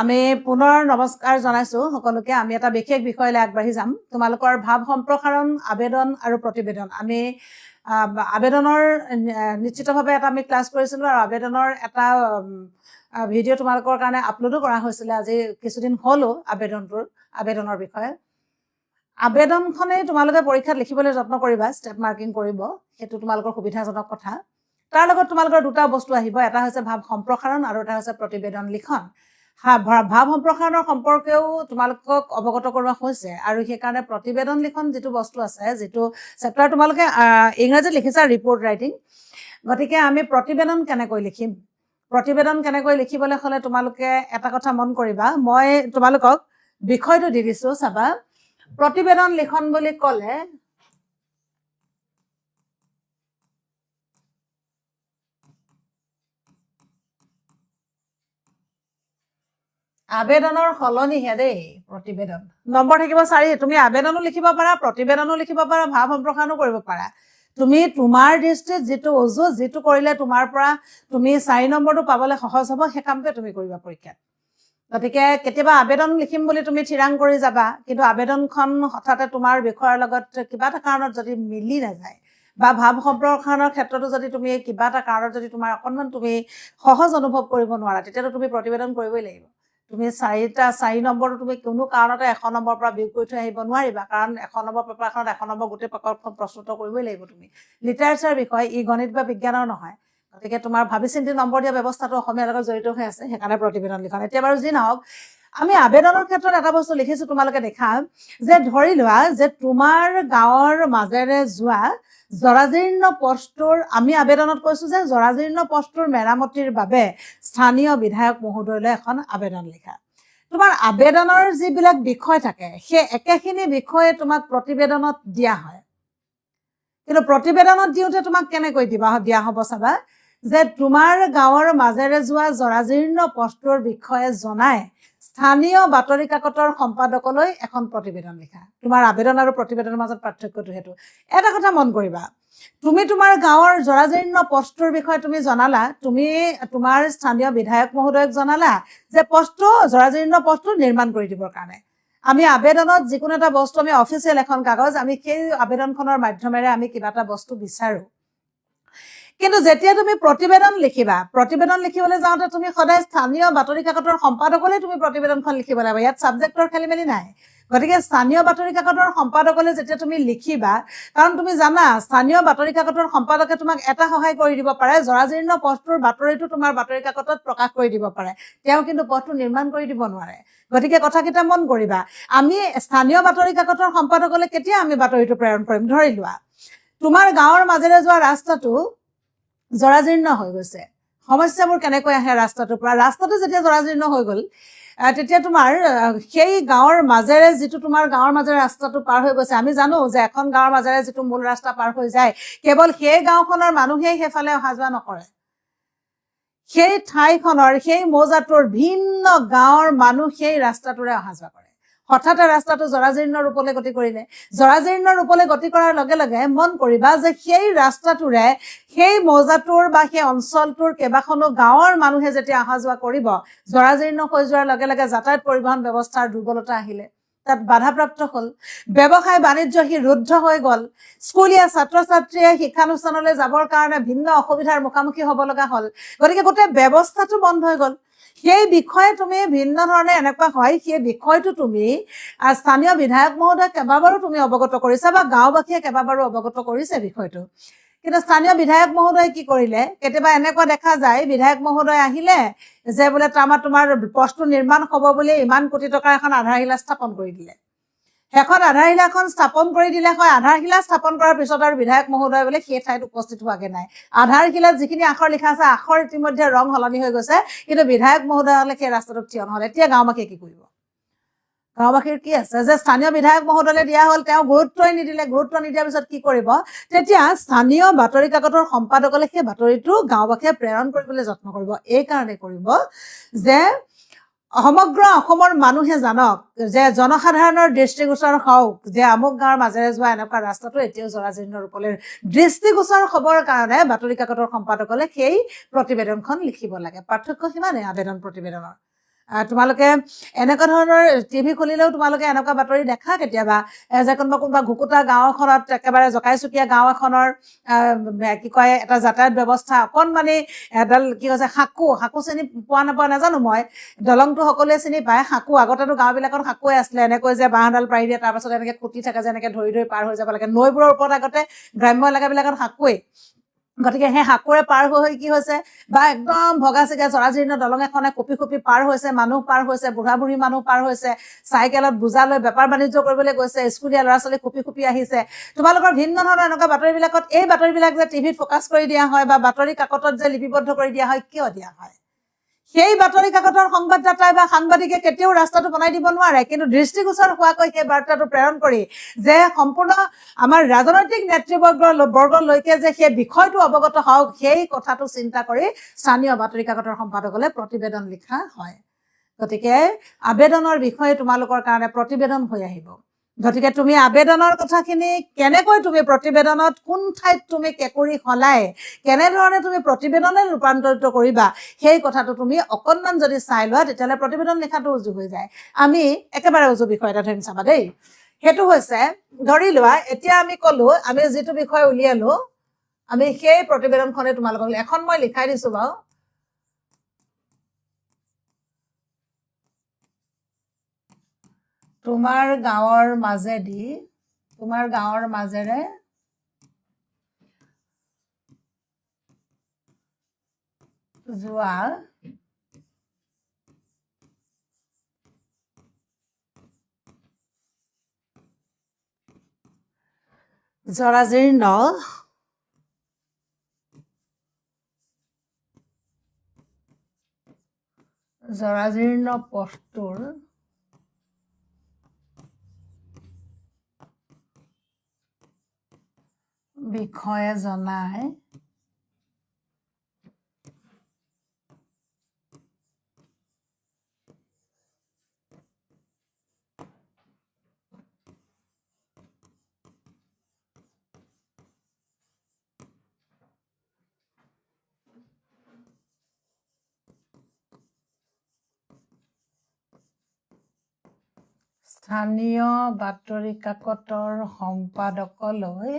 আমি পুনৰ নমস্কাৰ জনাইছো সকলোকে। আমি এটা বিশেষ বিষয়লৈ আগবাঢ়ি যাম। তোমালোকৰ ভাৱ সম্প্ৰসাৰণ আবেদন আৰু প্ৰতিবেদন। আমি আবেদনৰ নিশ্চিতভাৱে এটা আমি ক্লাছ কৰিছিলো আৰু আবেদনৰ এটা ভিডিঅ' তোমালোকৰ কাৰণে আপলোডো কৰা হৈছিলে। আজি কিছুদিন হলো আবেদনৰ বিষয়ে। আবেদনখনে তোমালোকে পৰীক্ষাত লিখিবলৈ যত্ন কৰিবা, ষ্টেপ মাৰ্কিং কৰিব, সেইটো তোমালোকৰ সুবিধাজনক কথা। তাৰ লগত তোমালোকৰ দুটা বস্তু আহিব, এটা হৈছে ভাৱ সম্প্ৰসাৰণ আৰু এটা হৈছে প্ৰতিবেদন লিখন। ভাৱ সম্প্ৰসাৰণৰ সম্পৰ্কেও তোমালোকক অৱগত কৰোৱা হৈছে আৰু সেইকাৰণে প্ৰতিবেদন লিখন যিটো বস্তু আছে, যিটো চেপ্টাৰ তোমালোকে ইংৰাজীত লিখিছা ৰিপৰ্ট ৰাইটিং, গতিকে আমি প্ৰতিবেদন কেনেকৈ লিখিম, প্ৰতিবেদন কেনেকৈ লিখিবলৈ হ'লে তোমালোকে এটা কথা মন কৰিবা। মই তোমালোকক বিষয়টো দি দিছো, চাবা। প্ৰতিবেদন লিখন বুলি ক'লে আবেদনৰ সলনিহে দেই প্ৰতিবেদন। নম্বৰ থাকিব 4। তুমি আবেদনো লিখিব পাৰা, প্ৰতিবেদনো লিখিব পাৰা, ভাৱ সম্প্ৰসাৰণো কৰিব পাৰা। তুমি তোমাৰ দৃষ্টিত যিটো উজু, যিটো কৰিলে তোমাৰ পৰা তুমি 4 নম্বৰটো পাবলৈ সহজ হ'ব, সেই কামটোৱে তুমি কৰিবা পৰীক্ষাত। গতিকে কেতিয়াবা আবেদন লিখিম বুলি তুমি ঠিৰাং কৰি যাবা, কিন্তু আবেদনখন হঠাতে তোমাৰ বিষয়ৰ লগত কিবা এটা কাৰণত যদি মিলি নাযায়, বা ভাৱ সম্প্ৰসাৰণৰ ক্ষেত্ৰতো যদি তুমি কিবা এটা কাৰণত যদি তোমাৰ অকণমান তুমি সহজ অনুভৱ কৰিব নোৱাৰা, তেতিয়াতো তুমি প্ৰতিবেদন কৰিবই লাগিব। তুমি 4 নম্বৰটো তুমি কোনো কাৰণতে 100 নম্বৰ পৰা বিয়োগ কৰি থৈ আহিব নোৱাৰিবা, কাৰণ 100 নম্বৰ পেপাৰখনত 100 নম্বৰ গোটেই পেপাৰখন প্ৰস্তুত কৰিবই লাগিব তুমি। লিটাৰেচাৰ বিষয়, ই গণিত বা বিজ্ঞানৰ নহয়। গতিকে তোমাৰ ভাবি চিন্তি নম্বৰ দিয়া ব্যৱস্থাটো অসমীয়াৰ লগত জড়িত হৈ আছে, সেইকাৰণে প্ৰতিবেদন লিখন। এতিয়া বাৰু যি নহওক, আমি আবেদনৰ ক্ষেত্ৰত এটা বস্তু লিখিছো, তোমালোকে দেখা যে ধৰি লোৱা যে তোমাৰ গাঁৱৰ মাজেৰে যোৱা জৰাজীৰ্ণ পথটোৰ, আমি আবেদনত কৈছো যে জৰাজীৰ্ণ পথটোৰ মেৰামতিৰ বাবে স্থানীয় বিধায়ক মহোদয়লৈ এখন আবেদন লিখা। তোমাৰ আবেদনৰ যিবিলাক বিষয় থাকে, সেই একেখিনি বিষয়ে তোমাক প্ৰতিবেদনত দিয়া হয়। কিন্তু প্ৰতিবেদনত দিওঁতে তোমাক কেনেকৈ দিয়া হ'ব, চাবা যে তোমাৰ গাঁৱৰ মাজেৰে যোৱা জৰাজীৰ্ণ পথটোৰ বিষয়ে জনাই স্থানীয় বাতৰি কাকতৰ সম্পাদকলৈ এখন প্ৰতিবেদন লিখা। তোমাৰ আবেদন আৰু প্ৰতিবেদনৰ মাজত পাৰ্থক্যটো সেইটো। এটা কথা মন কৰিবা, তুমি তোমাৰ গাঁৱৰ জৰাজীৰ্ণ পথটোৰ বিষয়ে তুমি জনালা, তুমি তোমাৰ স্থানীয় বিধায়ক মহোদয়ক জনালা যে পথটো জৰাজীৰ্ণ পথটো নিৰ্মাণ কৰি দিবৰ কাৰণে। আমি আবেদনত যিকোনো এটা বস্তু, আমি অফিচিয়েল এখন কাগজ, আমি সেই আবেদনখনৰ মাধ্যমেৰে আমি কিবা এটা বস্তু বিচাৰো। কিন্তু যেতিয়া তুমি প্ৰতিবেদন লিখিবা, প্ৰতিবেদন লিখিবলৈ যাওঁতে তুমি সদায় স্থানীয় বাতৰি কাকতৰ সম্পাদকলৈ তুমি প্ৰতিবেদনখন লিখিব লাগিব। ইয়াত ছাবজেক্টৰ খেলি মেলি নাই। গতিকে স্থানীয় বাতৰি কাকতৰ সম্পাদকলৈ যেতিয়া তুমি লিখিবা, কাৰণ তুমি জানা স্থানীয় বাতৰি কাকতৰ সম্পাদকে তোমাক এটা সহায় কৰি দিব পাৰে, জৰাজীৰ্ণ পথটোৰ বাতৰিটো তোমাৰ বাতৰি কাকতত প্ৰকাশ কৰি দিব পাৰে, তেওঁ কিন্তু পথটো নিৰ্মাণ কৰি দিব নোৱাৰে। গতিকে কথাকেইটা মন কৰিবা। আমি স্থানীয় বাতৰি কাকতৰ সম্পাদকলৈ কেতিয়া আমি বাতৰিটো প্ৰেৰণ কৰিম? ধৰি লোৱা তোমাৰ গাঁৱৰ মাজেৰে যোৱা ৰাস্তাটো জৰাজীৰ্ণ হৈ গৈছে। সমস্যাবোৰ কেনেকৈ আহে ৰাস্তাটোৰ পৰা? ৰাস্তাটো যেতিয়া জৰাজীৰ্ণ হৈ গ'ল, তেতিয়া তোমাৰ সেই গাঁৱৰ মাজেৰে যিটো তোমাৰ গাঁৱৰ মাজেৰে ৰাস্তাটো পাৰ হৈ গৈছে, আমি জানো যে এখন গাঁৱৰ মাজেৰে যিটো মূল ৰাস্তা পাৰ হৈ যায়, কেৱল সেই গাঁওখনৰ মানুহেই সেইফালে অহা যোৱা নকৰে। সেই ঠাইখনৰ, সেই মৌজাটোৰ ভিন্ন গাঁৱৰ মানুহ সেই ৰাস্তাটোৰে অহা যোৱা কৰে। হঠাতে ৰাস্তাটো জৰাজীৰ্ণ ৰূপলৈ গতি কৰিলে, জৰাজীৰ্ণ ৰূপলৈ গতি কৰাৰ লগে লগে মন কৰিবা যে সেই ৰাস্তাটোৰে সেই মৌজাটোৰ বা সেই অঞ্চলটোৰ কেইবাখনো গাঁৱৰ মানুহে যেতিয়া অহা যোৱা কৰিব, জৰাজীৰ্ণ হৈ যোৱাৰ লগে লগে যাতায়াত পৰিবহণ ব্যৱস্থাৰ দুৰ্বলতা আহিলে, তাত বাধাপ্ৰাপ্ত হ'ল, ব্যৱসায় বাণিজ্য সি ৰুদ্ধ হৈ গ'ল, স্কুলীয়া ছাত্ৰ ছাত্ৰীয়ে শিক্ষানুষ্ঠানলৈ যাবৰ কাৰণে ভিন্ন অসুবিধাৰ মুখামুখি হ'ব লগা হ'ল। গতিকে গোটেই ব্যৱস্থাটো বন্ধ হৈ গ'ল। সেই বিষয়ে তুমি ভিন্ন ধৰণে এনেকুৱা হয়, সেই বিষয়টো তুমি স্থানীয় বিধায়ক মহোদয় কেইবাবাৰো তুমি অৱগত কৰিছা বা গাঁওবাসীয়ে কেইবাবাৰো অৱগত কৰিছে বিষয়টো। কিন্তু স্থানীয় বিধায়ক মহোদয় কি কৰিলে? কেতিয়াবা এনেকুৱা দেখা যায়, বিধায়ক মহোদয় আহিলে যে বোলে তোমাৰ পথটো নিৰ্মাণ হ'ব বুলি ইমান কোটি টকাৰ এখন আধাৰশিলা স্থাপন কৰি দিলে। সেইখন আধাৰশিলাখন স্থাপন কৰি দিলে হয়, আধাৰশিলা স্থাপন কৰাৰ পিছত আৰু বিধায়ক মহোদয় বোলে সেই ঠাইত উপস্থিত হোৱাগে নাই। আধাৰশিলাত যিখিনি আখৰ লিখা আছে, আখৰ ইতিমধ্যে ৰং সলনি হৈ গৈছে, কিন্তু বিধায়ক মহোদয় হ'লে সেই ৰাস্তাটোত থিয় নহ'ল। এতিয়া গাঁওবাসীয়ে কি কৰিব? গাঁওবাসীৰ কি আছে যে স্থানীয় বিধায়ক মহোদয়লৈ দিয়া হ'ল, তেওঁ গুৰুত্বই নিদিলে। গুৰুত্ব নিদিয়াৰ পিছত কি কৰিব? তেতিয়া স্থানীয় বাতৰি কাকতৰ সম্পাদকলে সেই বাতৰিটো গাঁওবাসীয়ে প্ৰেৰণ কৰিবলৈ যত্ন কৰিব। এই কাৰণে কৰিব যে সমগ্ৰ অসমৰ মানুহে জানক যে জনসাধাৰণৰ দৃষ্টিগোচৰ হওক যে আমুক গাঁৱৰ মাজেৰে যোৱা এনেকুৱা ৰাস্তাটো এতিয়াও জৰাজীৰ্ণ ৰূপলৈ দৃষ্টিগোচৰ হ'বৰ কাৰণে বাতৰি কাকতৰ সম্পাদকলে সেই প্ৰতিবেদনখন লিখিব লাগে। পাৰ্থক্য সিমানেই আবেদন প্ৰতিবেদনৰ। তোমালোকে এনেকুৱা ধৰণৰ টিভি খুলিলেও তোমালোকে এনেকুৱা বাতৰি দেখা কেতিয়াবা যে কোনোবা ঘুকুতা গাঁও এখনত একেবাৰে জকাইচুকীয়া গাঁও এখনৰ কি কয় এটা যাতায়াত ব্যৱস্থা অকণমানি এডাল কি কৈছে সাঁকো চিনি পোৱা নাপাওঁ নাজানো মই, দলংটো সকলোৱে চিনি পায়। সাঁকো আগতেতো গাঁওবিলাকত সাঁকোৱে আছিলে, এনেকৈ যে বাঁহডাল পাৰি দিয়ে তাৰপাছত এনেকৈ খুটি থাকে যে এনেকৈ ধৰি ধৰি পাৰ হৈ যাব লাগে। নৈবোৰৰ ওপৰত আগতে গ্ৰাম্য এলেকাবিলাকত সাঁকোৱেই। গতিকে সেই সাঁকোৰে পাৰ হৈ কি হৈছে বা একদম ভগা চিগা জৰাজীৰ্ণ দলং এখনে কঁপি পাৰ হৈছে, মানুহ পাৰ হৈছে, বুঢ়া বুঢ়ী মানুহ পাৰ হৈছে, চাইকেলত বোজা লৈ বেপাৰ বাণিজ্য কৰিবলৈ গৈছে, স্কুলীয়া ল'ৰা ছোৱালী কঁপি আহিছে। তোমালোকৰ ভিন্ন ধৰণৰ এনেকুৱা বাতৰিবিলাকত এই বাতৰিবিলাক যে টিভিত ফ'কাছ কৰি দিয়া হয় বা বাতৰি কাকতত যে লিপিবদ্ধ কৰি দিয়া হয়, কিয় দিয়া হয়? সেই বাতৰি কাকতৰ সংবাদদাতাই বা সাংবাদিকে কেতিয়াও ৰাস্তাটো বনাই দিব নোৱাৰে, কিন্তু দৃষ্টিগোচৰ হোৱাকৈ সেই বাৰ্তাটো প্ৰেৰণ কৰি যে সম্পূৰ্ণ আমাৰ ৰাজনৈতিক নেতৃবৰ্গলৈকে যে সেই বিষয়টো অৱগত হওক, সেই কথাটো চিন্তা কৰি স্থানীয় বাতৰি কাকতৰ সম্পাদকলে প্ৰতিবেদন লিখা হয়। গতিকে আবেদনৰ বিষয়ে তোমালোকৰ কাৰণে প্ৰতিবেদন হৈ আহিব। গতিকে তুমি আবেদনৰ কথাখিনি কেনেকৈ তুমি প্ৰতিবেদনত কোন ঠাইত তুমি কেঁকুৰি সলাই কেনেধৰণে তুমি প্ৰতিবেদনলৈ ৰূপান্তৰিত কৰিবা, সেই কথাটো তুমি অকণমান যদি চাই লোৱা তেতিয়াহ'লে প্ৰতিবেদন লিখাটো উজু হৈ যায়। আমি একেবাৰে উজু বিষয় এটা ধৰিম চাবা দেই। সেইটো হৈছে ধৰি লোৱা এতিয়া আমি ক'লো আমি যিটো বিষয় উলিয়ালো আমি সেই প্ৰতিবেদনখনে তোমালোকক এখন মই লিখাই দিছো বাৰু। তোমাৰ গাঁৱৰ মাজেৰে যোৱা জৰাজীৰ্ণ পথটোৰ বিষয়ে জনাই স্থানীয় বাতৰি কাকতৰ সম্পাদকলৈ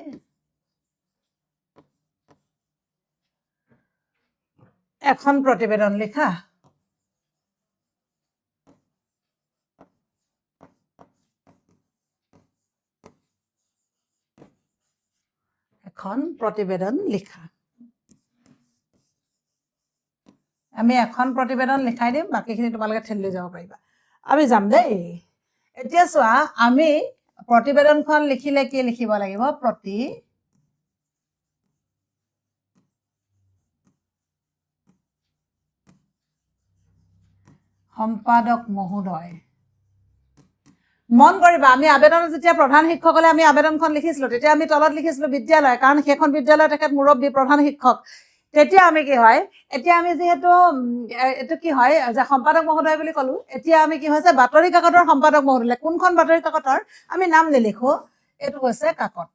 এখন প্ৰতিবেদন লিখা। এখন প্ৰতিবেদন লিখা। আমি এখন প্ৰতিবেদন লিখাই দিম, বাকীখিনি তোমালোকে ঠেলি লৈ যাব পাৰিবা। আমি যাম দেই। এতিয়া চোৱা আমি প্ৰতিবেদনখন লিখিলে কি লিখিব লাগিব? সম্পাদক মহোদয়। মন কৰিবা আমি আবেদনত যেতিয়া প্ৰধান শিক্ষকলে আমি আবেদনখন লিখিছিলো তেতিয়া আমি তলত লিখিছিলো বিদ্যালয়, কাৰণ সেইখন বিদ্যালয় তেখেত মুৰব্বী প্ৰধান শিক্ষক। তেতিয়া আমি কি হয়, এতিয়া আমি যিহেতু এইটো কি হয় যে সম্পাদক মহোদয় বুলি ক'লো, এতিয়া আমি কি হৈছে বাতৰি কাকতৰ সম্পাদক মহোদয়। কোনখন বাতৰি কাকতৰ আমি নাম নিলিখো, এইটো হৈছে কাকত।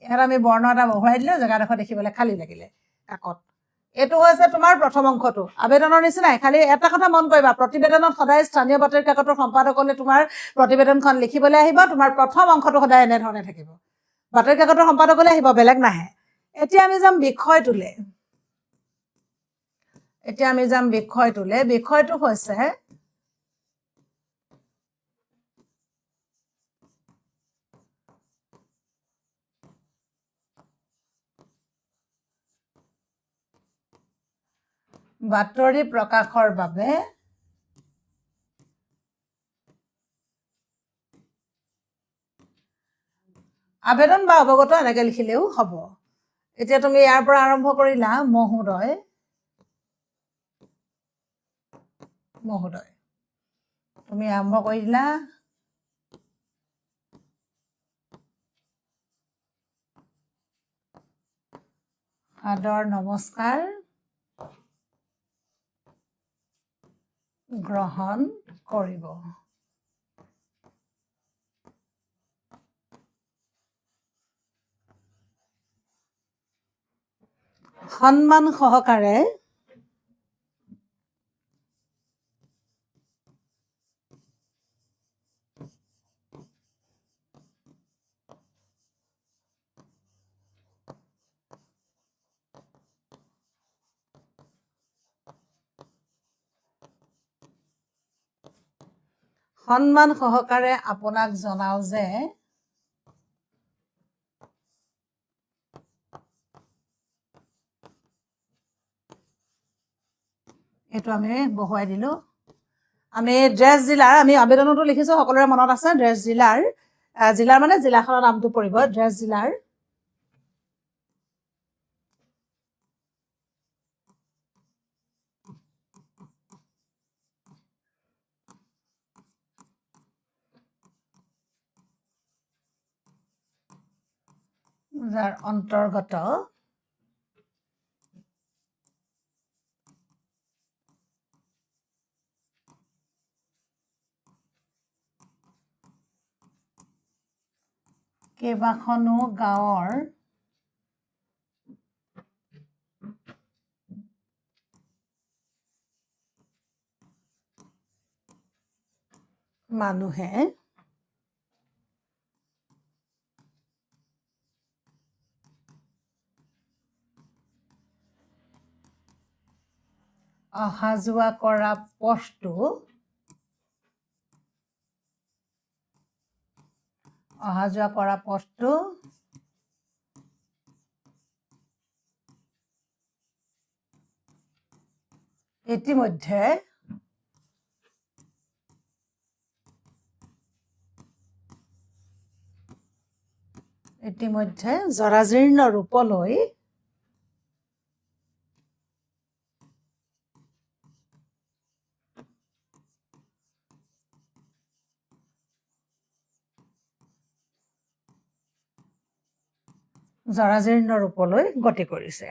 ইয়াত আমি বৰ্ণ এটা বহুৱাই দিলো, জেগাডোখৰ দেখিবলৈ খালী লাগিলে। কাকত এইটো হৈছে তোমাৰ প্ৰথম অংশটো আবেদনৰ নিচিনাই, খালি এটা কথা মন কৰিবা, প্ৰতিবেদনত সদায় স্থানীয় বাতৰি কাকতৰ সম্পাদকলে তোমাৰ প্ৰতিবেদনখন লিখিবলৈ আহিব, তোমাৰ প্ৰথম অংশটো সদায় এনেধৰণে থাকিব। বাতৰি কাকতৰ সম্পাদকলে আহিব, বেলেগ নাহে। এতিয়া আমি যাম বিষয়টোলে। বিষয়টো হৈছে বাতৰি প্ৰকাশৰ বাবে আবেদন বা অৱগত এনেকে লিখিলেও হ'ব। এতিয়া তুমি ইয়াৰ পৰা আৰম্ভ কৰিলা মহোদয়, তুমি আৰম্ভ কৰি দিলা সাদৰ নমস্কাৰ গ্ৰহণ কৰিব। সন্মান সহকাৰে সন্মান সহকাৰে আপোনাক জনাও যে এইটো আমি বহুৱাই দিলো আমি ড্ৰেছ জিলাৰ আমি আবেদনতো লিখিছো সকলোৰে মনত আছে ড্ৰেছ জিলাৰ জিলাৰ মানে জিলাখনৰ নামটো পৰিব ড্ৰেছ জিলাৰ যাৰ অন্তৰ্গত কেইবাখনো গাঁৱৰ মানুহে অহা যোৱা কৰা পথটো ইতিমধ্যে জৰাজীৰ্ণ ৰূপলৈ গতি কৰিছে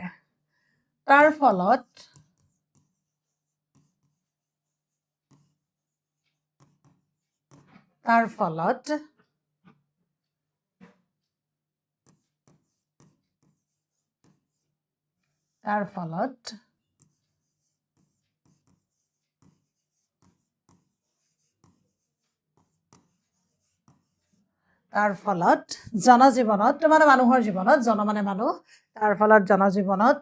তাৰ ফলত জনজীৱনত মানে মানুহৰ জীৱনত জন মানে মানুহ তাৰ ফলত জনজীৱনত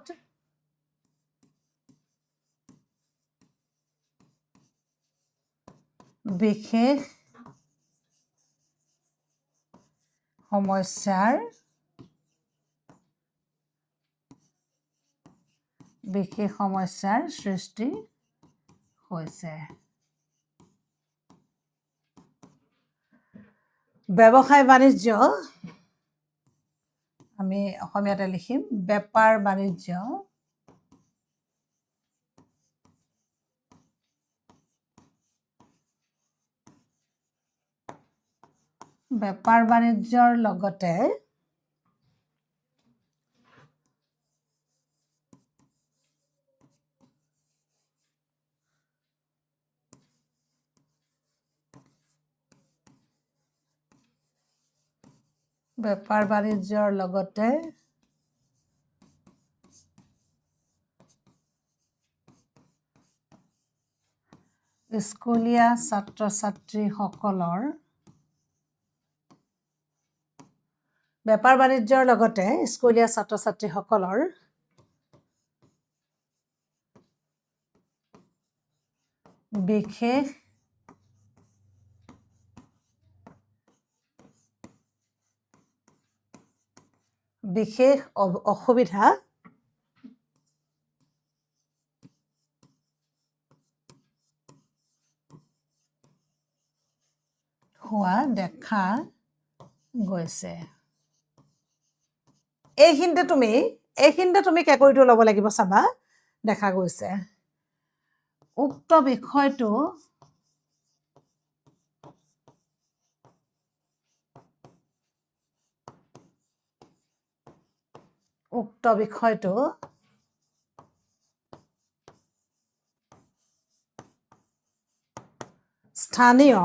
বিশেষ সমস্যাৰ সৃষ্টি হৈছে ব্যৱসায় বাণিজ্য আমি অসমীয়াতে লিখিম বেপাৰ বাণিজ্যৰ লগতে স্কুলীয়া ছাত্ৰ ছাত্ৰীসকলৰ বিশেষ অসুবিধা হোৱা দেখা গৈছে এইখিনিতে তুমি কেকৰিটো ল'ব লাগিব চাবা দেখা গৈছে উক্ত বিষয়টো স্থানীয়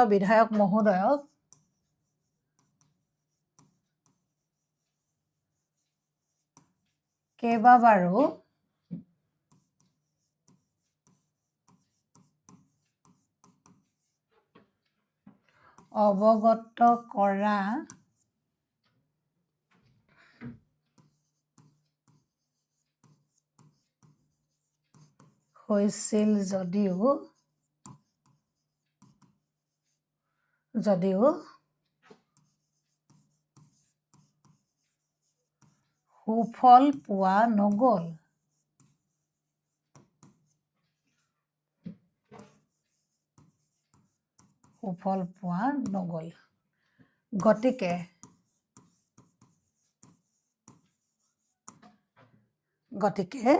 বিধায়ক মহোদয়ক কেইবাবাৰো অৱগত কৰা হৈছিল যদিও সুফল পোৱা নগ'ল। গতিকে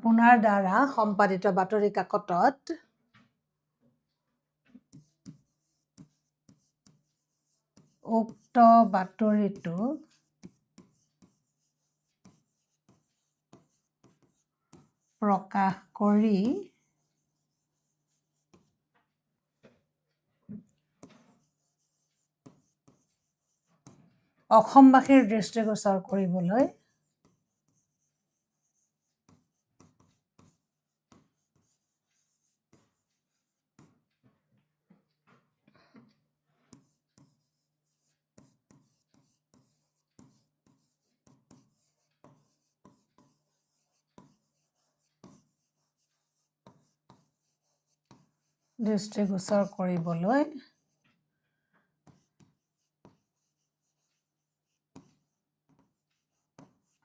আপোনাৰ দ্বাৰা সম্পাদিত বাতৰি কাকতত উক্ত বাতৰিটো প্ৰকাশ কৰি অসমবাসীৰ দৃষ্টিগোচৰ কৰিবলৈ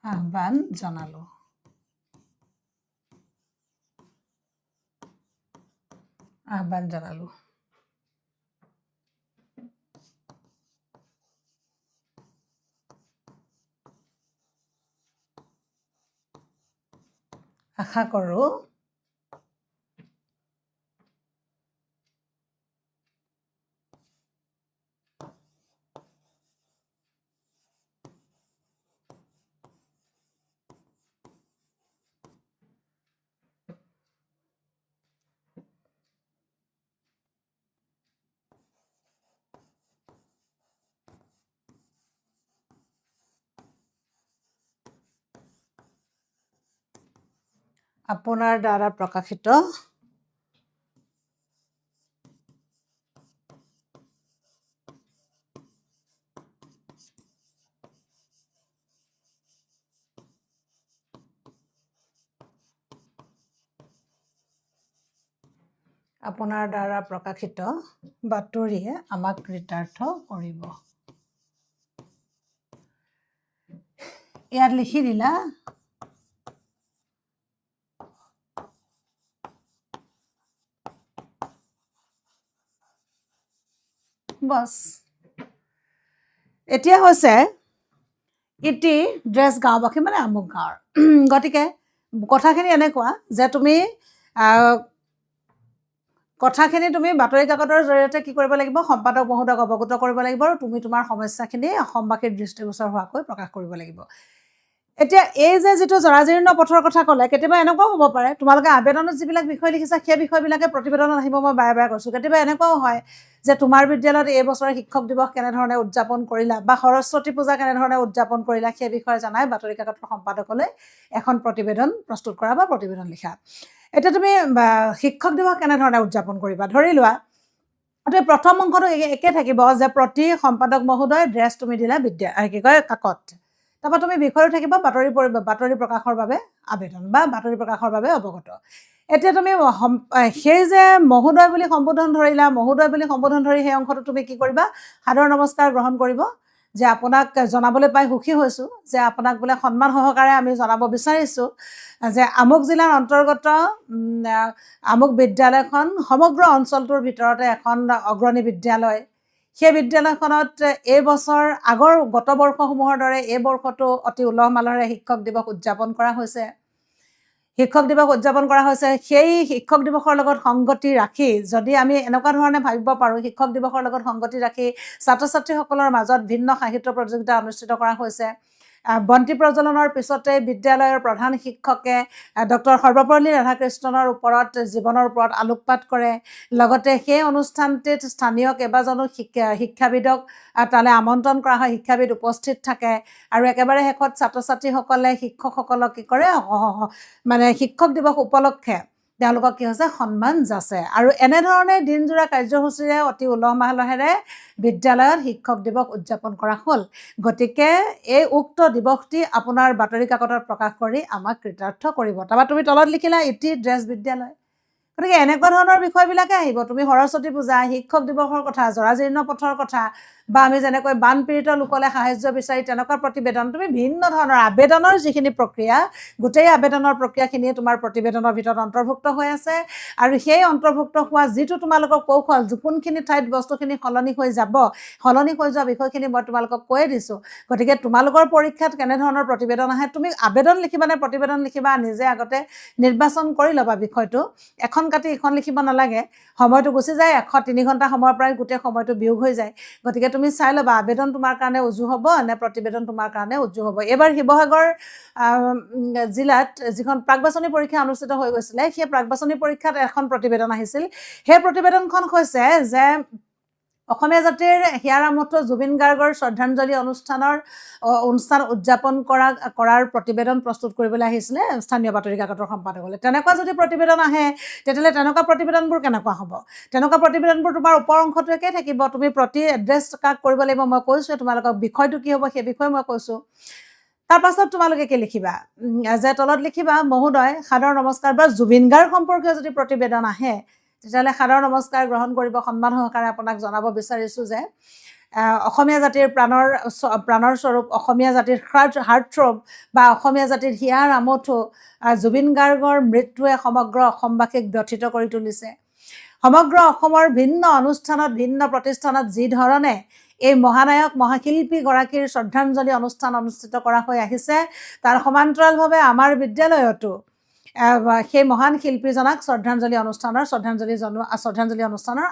আহ্বান জনালো। আশা কৰোঁ আপোনাৰ দ্বাৰা প্ৰকাশিত বাতৰিয়ে আমাক কৃতাৰ্থ কৰিব। ইয়াত লিখি দিলা বছ। এতিয়া হৈছে ইটি ড্ৰেছ গাঁওবাসী মানে আমুক গাঁৱৰ। গতিকে কথাখিনি এনেকুৱা যে তুমি বাতৰি কাকতৰ জৰিয়তে কি কৰিব লাগিব, সম্পাদক মহোদয়ক অৱগত কৰিব লাগিব আৰু তুমি তোমাৰ সমস্যাখিনি অসমবাসীৰ দৃষ্টিগোচৰ হোৱাকৈ প্ৰকাশ কৰিব লাগিব। এতিয়া এই যে যিটো জৰাজীৰ্ণ পথৰ কথা ক'লে, কেতিয়াবা এনেকুৱাও হ'ব পাৰে তোমালোকে আবেদনত যিবিলাক বিষয় লিখিছা সেই বিষয়বিলাকে প্ৰতিবেদনত আহিব। মই বাৰে বাৰে কৈছোঁ, কেতিয়াবা এনেকুৱাও হয় যে তোমাৰ বিদ্যালয়ত এই বছৰে শিক্ষক দিৱস কেনেধৰণে উদযাপন কৰিলা বা সৰস্বতী পূজা কেনেধৰণে উদযাপন কৰিলা সেই বিষয়ে জনাই বাতৰি কাকতৰ সম্পাদকলৈ এখন প্ৰতিবেদন প্ৰস্তুত কৰা বা প্ৰতিবেদন লিখা। এতিয়া তুমি শিক্ষক দিৱস কেনেধৰণে উদযাপন কৰিবা, ধৰি লোৱা তুমি প্ৰথম অংশটো একে থাকিব যে প্ৰতি সম্পাদক মহোদয় ড্ৰেছ তুমি দিলা কাকত। তাৰপৰা তুমি বিষয়টো থাকিব বাতৰি প্ৰকাশৰ বাবে আবেদন বা বাতৰি প্ৰকাশৰ বাবে অৱগত। এতিয়া তুমি সেই যে মহোদয় বুলি সম্বোধন ধৰি সেই অংশটো তুমি কি কৰিবা, সাদৰ নমস্কাৰ গ্ৰহণ কৰিব যে আপোনাক জনাবলৈ পাই সুখী হৈছোঁ যে আপোনাক বোলে সন্মান সহকাৰে আমি জনাব বিচাৰিছোঁ যে আমুক জিলাৰ অন্তৰ্গত আমুক বিদ্যালয়খন সমগ্ৰ অঞ্চলটোৰ ভিতৰতে এখন অগ্ৰণী বিদ্যালয়। সেই বিদ্যালয়খনত এই বছৰ গত বৰ্ষসমূহৰ দৰে এই বৰ্ষটো অতি উলহ মালহেৰে শিক্ষক দিৱস উদযাপন কৰা হৈছে। শিক্ষক দিৱস উদযাপন কৰা হৈছে সেই শিক্ষক দিৱসৰ লগত সংগতি ৰাখি যদি আমি এনেকুৱা ধৰণে ভাবিব পাৰোঁ শিক্ষক দিৱসৰ লগত সংগতি ৰাখি ছাত্ৰ ছাত্ৰীসকলৰ মাজত ভিন্ন সাহিত্য প্ৰতিযোগিতা অনুষ্ঠিত কৰা হৈছে বন্তি প্ৰজ্বলনৰ পিছতে বিদ্যালয়ৰ প্ৰধান শিক্ষকে ডক্টৰ সৰ্বপল্লী ৰাধাকৃষ্ণনৰ ওপৰত জীৱনৰ ওপৰত আলোকপাত কৰে লগতে সেই অনুষ্ঠানটিত স্থানীয় কেইবাজনো শিক্ষাবিদক তালৈ আমন্ত্ৰণ কৰা হয় শিক্ষাবিদ উপস্থিত থাকে আৰু একেবাৰে শেষত ছাত্ৰ ছাত্ৰীসকলে শিক্ষকসকলক কি কৰে মানে শিক্ষক দিৱস উপলক্ষে তেওঁলোকক কি হৈছে সন্মান যাচে আৰু এনেধৰণে দিনজোৰা কাৰ্যসূচীৰে অতি উলহ মালহেৰে বিদ্যালয়ত শিক্ষক দিৱস উদযাপন কৰা হ'ল গতিকে এই উক্ত দিৱসটি আপোনাৰ বাতৰি কাকতত প্ৰকাশ কৰি আমাক কৃতাৰ্থ কৰিব তাৰপৰা তুমি তলত লিখিলা ইটি ড্ৰেছ বিদ্যালয় গতিকে এনেকুৱা ধৰণৰ বিষয়বিলাকে আহিব তুমি সৰস্বতী পূজা শিক্ষক দিৱসৰ কথা জৰাজীৰ্ণ পথৰ কথা বা আমি যেনেকৈ বানপীড়িত লোকলে সাহায্য বিচাৰি তেনেকুৱা প্ৰতিবেদন তুমি ভিন্ন ধৰণৰ আবেদনৰ যিখিনি প্ৰক্ৰিয়া গোটেই আবেদনৰ প্ৰক্ৰিয়াখিনিয়ে তোমাৰ প্ৰতিবেদনৰ ভিতৰত অন্তৰ্ভুক্ত হৈ আছে আৰু সেই অন্তৰ্ভুক্ত হোৱা যিটো তোমালোকৰ কৌশল কোনখিনি ঠাইত বস্তুখিনি সলনি হৈ যোৱা বিষয়খিনি মই তোমালোকক কৈয়ে দিছোঁ গতিকে তোমালোকৰ পৰীক্ষাত কেনেধৰণৰ প্ৰতিবেদন আহে তুমি আবেদন লিখিবা নে প্ৰতিবেদন লিখিবা নিজে আগতে নিৰ্বাচন কৰি ল'বা বিষয়টো এখন কাটি এখন লিখিব নালাগে সময়টো গুচি যায় 103 ঘণ্টা সময়ৰ পৰাই গোটেই সময়টো বিয়োগ হৈ যায় গতিকে তুমি চাই ল'বা আবেদন তোমাৰ কাৰণে উজু হ'ব নে প্ৰতিবেদন তোমাৰ কাৰণে উজু হ'ব এইবাৰ শিৱসাগৰ জিলাত যিখন প্ৰাকবাছনি পৰীক্ষা অনুষ্ঠিত হৈ গৈছিলে সেই প্ৰাকবাছনি পৰীক্ষাত এখন প্ৰতিবেদন আহিছিল সেই প্ৰতিবেদনখন হৈছে যে অসমীয়া জাতিৰ হিয়াৰামঠু জুবিন গাৰ্গৰ শ্ৰদ্ধাঞ্জলি অনুষ্ঠান উদযাপন কৰাৰ প্ৰতিবেদন প্ৰস্তুত কৰিবলৈ আহিছিলে স্থানীয় বাতৰি কাকতৰ সম্পাদকলে তেনেকুৱা যদি প্ৰতিবেদন আহে তেতিয়াহ'লে তেনেকুৱা প্ৰতিবেদনবোৰ কেনেকুৱা হ'ব তেনেকুৱা প্ৰতিবেদনবোৰ তোমাৰ ওপৰ অংশটো একেই থাকিব তুমি প্ৰতি এড্ৰেছ কাক কৰিব লাগিব মই কৈছোঁ তোমালোকক বিষয়টো কি হ'ব সেই বিষয়ে মই কৈছোঁ তাৰ পাছত তোমালোকে কি লিখিবা যে তলত লিখিবা মহোদয় সাদৰ নমস্কাৰ বা জুবিন গাৰ্গ সম্পৰ্কীয় যদি প্ৰতিবেদন আহে তেতিয়াহ'লে সাদৰ নমস্কাৰ গ্ৰহণ কৰিব সন্মান সহকাৰে আপোনাক জনাব বিচাৰিছোঁ যে অসমীয়া জাতিৰ প্ৰাণৰ স্বৰূপ অসমীয়া জাতিৰ হাৰ্টথ্ৰব বা অসমীয়া জাতিৰ হিয়াৰ আমঠু জুবিন গাৰ্গৰ মৃত্যুৱে সমগ্ৰ অসমবাসীক ব্যথিত কৰি তুলিছে সমগ্ৰ অসমৰ ভিন্ন অনুষ্ঠানত ভিন্ন প্ৰতিষ্ঠানত যি ধৰণে এই মহানায়ক মহাশিল্পীগৰাকীৰ শ্ৰদ্ধাঞ্জলি অনুষ্ঠান অনুষ্ঠিত কৰা হৈ আহিছে তাৰ সমান্তৰালভাৱে আমাৰ বিদ্যালয়তো সেই মহান শিল্পীজনাক শ্ৰদ্ধাঞ্জলি অনুষ্ঠানৰ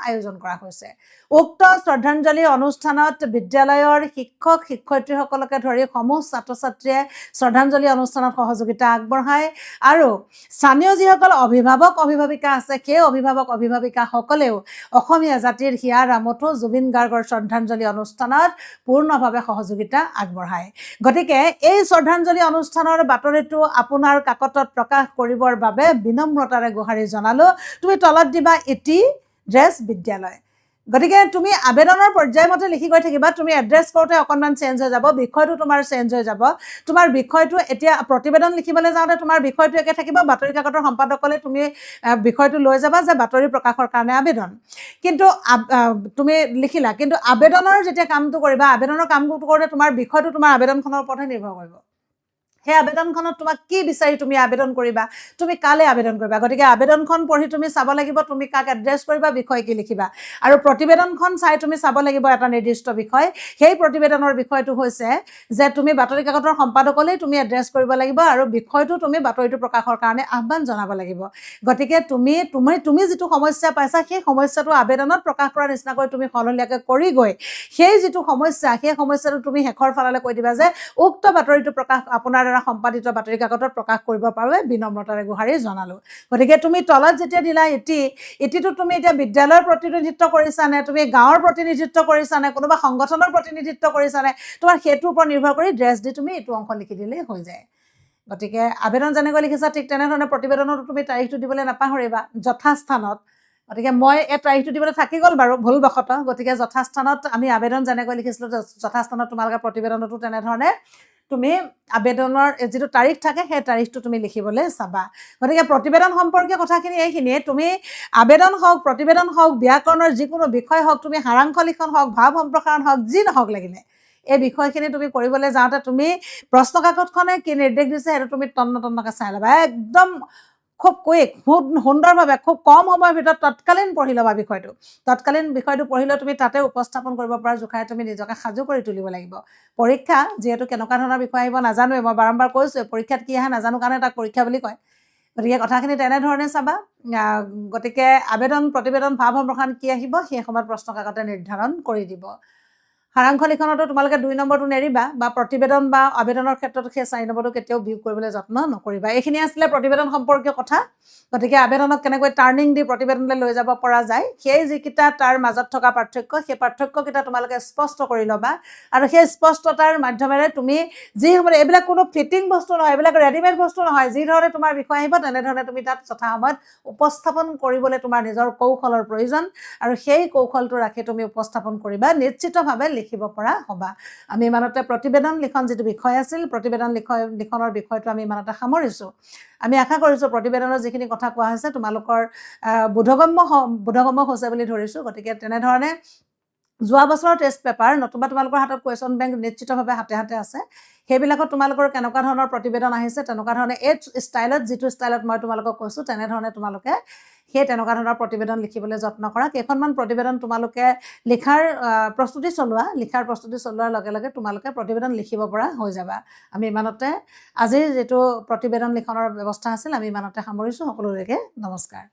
আয়োজন কৰা হৈছে উক্ত শ্ৰদ্ধাঞ্জলি অনুষ্ঠানত বিদ্যালয়ৰ শিক্ষক শিক্ষয়িত্ৰীসকলকে ধৰি সমূহ ছাত্ৰ ছাত্ৰীয়ে শ্ৰদ্ধাঞ্জলি অনুষ্ঠানত সহযোগিতা আগবঢ়ায় আৰু স্থানীয় যিসকল অভিভাৱক অভিভাৱিকা আছে সেই অভিভাৱক অভিভাৱিকাসকলেও অসমীয়া জাতিৰ হিয়াৰ আমঠু জুবিন গাৰ্গৰ শ্ৰদ্ধাঞ্জলি অনুষ্ঠানত পূৰ্ণভাৱে সহযোগিতা আগবঢ়ায় গতিকে এই শ্ৰদ্ধাঞ্জলি অনুষ্ঠানৰ বাতৰিটো আপোনাৰ কাকতত প্ৰকাশ কৰিবৰ বাবে বিনম্ৰতাৰে গুহাৰি জনালো তুমি তলত দিবা ইটি ড্ৰেছ বিদ্যালয় গতিকে তুমি আবেদনৰ পৰ্যায়মতে লিখি গৈ থাকিবা তুমি এড্ৰেছ কৰোঁতে অকণমান চেঞ্জ হৈ যাব বিষয়টো তোমাৰ চেঞ্জ হৈ যাব তোমাৰ বিষয়টো এতিয়া প্ৰতিবেদন লিখিবলৈ যাওঁতে তোমাৰ বিষয়টো একে থাকিব বাতৰি কাকতৰ সম্পাদকলে তুমি বিষয়টো লৈ যাবা যে বাতৰি প্ৰকাশৰ কাৰণে আবেদন কিন্তু তুমি লিখিলা কিন্তু আবেদনৰ যেতিয়া কামটো কৰিবা আবেদনৰ কামটো কৰোঁতে তোমাৰ বিষয়টো তোমাৰ আবেদনখনৰ ওপৰতহে নিৰ্ভৰ কৰিব সেই আবেদনখনত তোমাক কি বিচাৰি তুমি আবেদন কৰিবা তুমি কালে আবেদন কৰিবা গতিকে আবেদনখন পঢ়ি তুমি চাব লাগিব তুমি কাক এড্ৰেছ কৰিবা বিষয় কি লিখিবা আৰু প্ৰতিবেদনখন চাই তুমি চাব লাগিব এটা নিৰ্দিষ্ট বিষয় সেই প্ৰতিবেদনৰ বিষয়টো হৈছে যে তুমি বাতৰি কাকতৰ সম্পাদকলৈ তুমি এড্ৰেছ কৰিব লাগিব আৰু বিষয়টো তুমি বাতৰিটো প্ৰকাশৰ কাৰণে আহ্বান জনাব লাগিব গতিকে তুমি যিটো সমস্যা পাইছা সেই সমস্যাটো আবেদনত প্ৰকাশ কৰাৰ নিচিনাকৈ তুমি সলনিয়াকৈ কৰি গৈ সেই যিটো সমস্যা সেই সমস্যাটো তুমি শেষৰ ফাললৈ কৈ দিবা যে উক্ত বাতৰিটো প্ৰকাশ আপোনাৰ সম্পাদিত বাতৰি কাকতত প্ৰকাশ কৰিব পাৰে বিনম্ৰতাৰে গুহাৰি জনালো গতিকে তুমি তলত যেতিয়া দিলা ইটিটো তুমি এতিয়া বিদ্যালয়ৰ প্ৰতিনিধিত্ব কৰিছানে তুমি গাঁৱৰ প্ৰতিনিধিত্ব কৰিছানে কোনোবা সংগঠনৰ প্ৰতিনিধিত্ব কৰিছানে তোমাৰ সেইটোৰ ওপৰত নিৰ্ভৰ কৰি ড্ৰেছ দি তুমি এইটো অংশ লিখি দিলেই হৈ যায় গতিকে আবেদন যেনেকৈ লিখিছা ঠিক তেনেধৰণে প্ৰতিবেদনতো তুমি তাৰিখটো দিবলৈ নাপাহৰিবা যথাস্থানত গতিকে মই এই তাৰিখটো দিবলৈ থাকি গ'ল বাৰু ভুলবশতঃ গতিকে যথাস্থানত আমি আবেদন যেনেকৈ লিখিছিলোঁ যথাস্থানত তোমালোকে প্ৰতিবেদনতো তেনেধৰণে তুমি আবেদনৰ যিটো তাৰিখ থাকে সেই তাৰিখটো তুমি লিখিবলৈ চাবা গতিকে প্ৰতিবেদন সম্পৰ্কীয় কথাখিনি এইখিনিয়ে তুমি আবেদন হওক প্ৰতিবেদন হওক ব্যাকৰণৰ যিকোনো বিষয় হওক তুমি সাৰাংশ লিখন হওক ভাৱ সম্প্ৰসাৰণ হওক যি নহওক লাগিলে এই বিষয়খিনি তুমি কৰিবলৈ যাওঁতে তুমি প্ৰশ্ন কাকতখনে কি নিৰ্দেশ দিছে সেইটো তুমি তন্নতন্নকৈ চাই ল'বা একদম খুব কুইক সুন্দৰভাৱে খুব কম সময়ৰ ভিতৰত তৎকালীন পঢ়ি ল'বা তৎকালীন বিষয়টো পঢ়িলে তুমি তাতে উপস্থাপন কৰিব পৰা জোখাৰে তুমি নিজকে সাজু কৰি তুলিব লাগিব পৰীক্ষা যিহেতু কেনেকুৱা ধৰণৰ বিষয় আহিব নাজানোৱে মই বাৰম্বাৰ কৈছোঁ পৰীক্ষাত কি আহে নাজানো কাৰণে তাক পৰীক্ষা বুলি কয় গতিকে কথাখিনি তেনেধৰণে চাবা গতিকে আবেদন প্ৰতিবেদন ভাৱ সম্প্ৰসাৰণ কি আহিব সেই সময়ত প্ৰশ্ন কাকতে নিৰ্ধাৰণ কৰি দিব সাৰাংশ লিখনতো তোমালোকে 2 নম্বৰটো নেৰিবা বা প্ৰতিবেদন বা আবেদনৰ ক্ষেত্ৰত সেই 4 নম্বৰটো কেতিয়াও বিয়োগ কৰিবলৈ যত্ন নকৰিবা এইখিনি আছিলে প্ৰতিবেদন সম্পৰ্কীয় কথা গতিকে আবেদনক কেনেকৈ টাৰ্নিং দি প্ৰতিবেদনলৈ লৈ যাব পৰা যায় সেই যিকেইটা তাৰ মাজত থকা পাৰ্থক্য সেই পাৰ্থক্যকেইটা তোমালোকে স্পষ্ট কৰি ল'বা আৰু সেই স্পষ্টতাৰ মাধ্যমেৰে তুমি যি সময়ত এইবিলাক কোনো ফিটিং বস্তু নহয় এইবিলাক ৰেডিমেড বস্তু নহয় যি ধৰণে তোমাৰ বিষয় আহিব তেনেধৰণে তুমি তাত যথা সময়ত উপস্থাপন কৰিবলৈ তোমাৰ নিজৰ কৌশলৰ প্ৰয়োজন আৰু সেই কৌশলটো ৰাখি তুমি উপস্থাপন কৰিবা নিশ্চিতভাৱে লিখিব পৰা হ'বা আমি ইমানতে প্ৰতিবেদন লিখন যিটো বিষয় আছিল প্ৰতিবেদন লিখনৰ বিষয়টো আমি ইমানতে সামৰিছোঁ আমি আশা কৰিছোঁ প্ৰতিবেদনৰ যিখিনি কথা কোৱা হৈছে তোমালোকৰ বোধগম্য হৈছে বুলি ধৰিছোঁ গতিকে তেনেধৰণে যোৱা বছৰৰ টেষ্ট পেপাৰ নতুবা তোমালোকৰ হাতত কুৱেশ্যন বেংক নিশ্চিতভাৱে হাতে হাতে আছে সেইবিলাকত তোমালোকৰ কেনেকুৱা ধৰণৰ প্ৰতিবেদন আহিছে তেনেকুৱা ধৰণে এই ষ্টাইলত যিটো ষ্টাইলত মই তোমালোকক কৈছোঁ তেনেধৰণে তোমালোকে সেই তেনেকুৱা ধৰণৰ প্ৰতিবেদন লিখিবলৈ যত্ন কৰা কেইখনমান প্ৰতিবেদন তোমালোকে লিখাৰ প্ৰস্তুতি চলোৱাৰ লগে লগে তোমালোকে প্ৰতিবেদন লিখিব পৰা হৈ যাবা আমি ইমানতে আজিৰ যিটো প্ৰতিবেদন লিখনৰ ব্যৱস্থা আছিল আমি ইমানতে সামৰিছোঁ সকলোলৈকে নমস্কাৰ